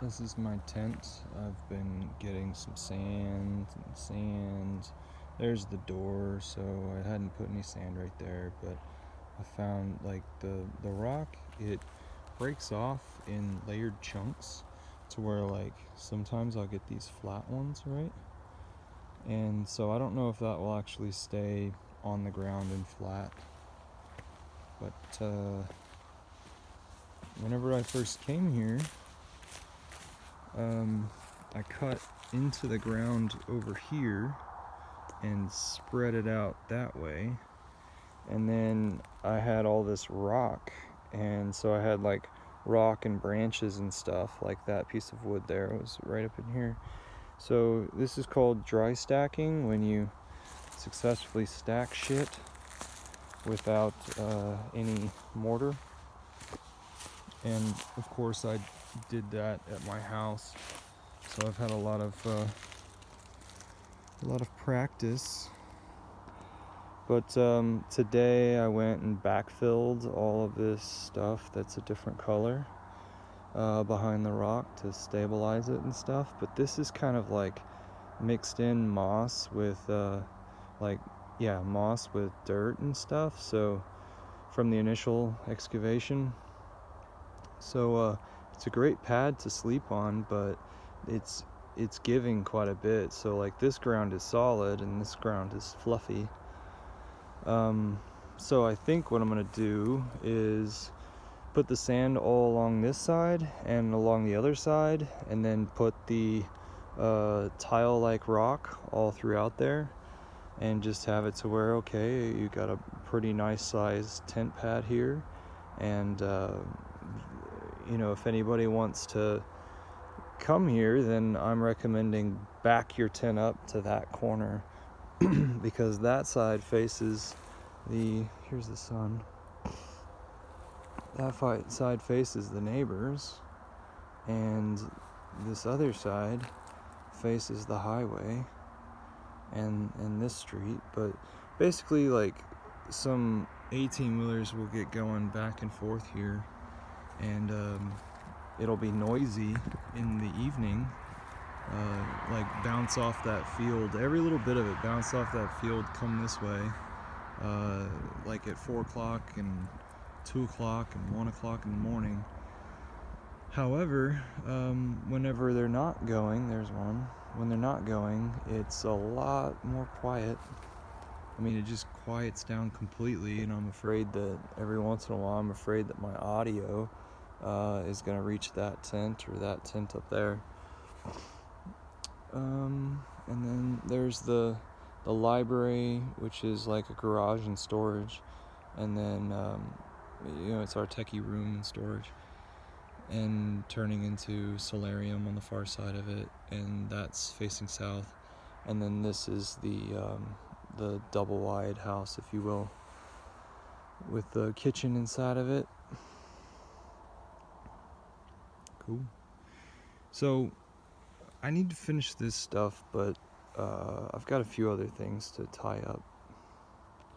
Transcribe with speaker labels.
Speaker 1: This is my tent. I've been getting some sand. There's the door, so I hadn't put any sand right there, but I found like the rock, it breaks off in layered chunks to where like sometimes I'll get these flat ones, right? And so I don't know if that will actually stay on the ground and flat. But whenever I first came here, I cut into the ground over here and spread it out that way. And then I had all this rock, and so I had like rock and branches and stuff. Like that piece of wood there was right up in here. So this is called dry stacking, when you successfully stack shit without any mortar. And of course I did that at my house, so I've had a lot of practice. But today I went and backfilled all of this stuff that's a different color behind the rock to stabilize it and stuff. But this is kind of like mixed in moss with moss with dirt and stuff. So from the initial excavation, so it's a great pad to sleep on, but it's giving quite a bit. So like this ground is solid and this ground is fluffy. So I think what I'm gonna do is put the sand all along this side and along the other side, and then put the tile-like rock all throughout there, and just have it to where, okay, you got a pretty nice sized tent pad here. And if anybody wants to come here, then I'm recommending back your tent up to that corner because that side faces here's the sun. That side faces the neighbors, and this other side faces the highway and this street. But basically, like, some 18-wheelers will get going back and forth here, and it'll be noisy in the evening. Like bounce off that field, every little bit of it bounce off that field, come this way, like at 4 o'clock and 2 o'clock and 1 o'clock in the morning. However, whenever they're not going, when they're not going, it's a lot more quiet. I mean, it just quiets down completely, and I'm afraid that every once in a while, my audio is going to reach that tent or that tent up there. And then there's the library, which is like a garage and storage, and then it's our techie room and storage, and turning into solarium on the far side of it, and that's facing south. And then this is the double wide house, if you will, with the kitchen inside of it. Cool. So I need to finish this stuff, but I've got a few other things to tie up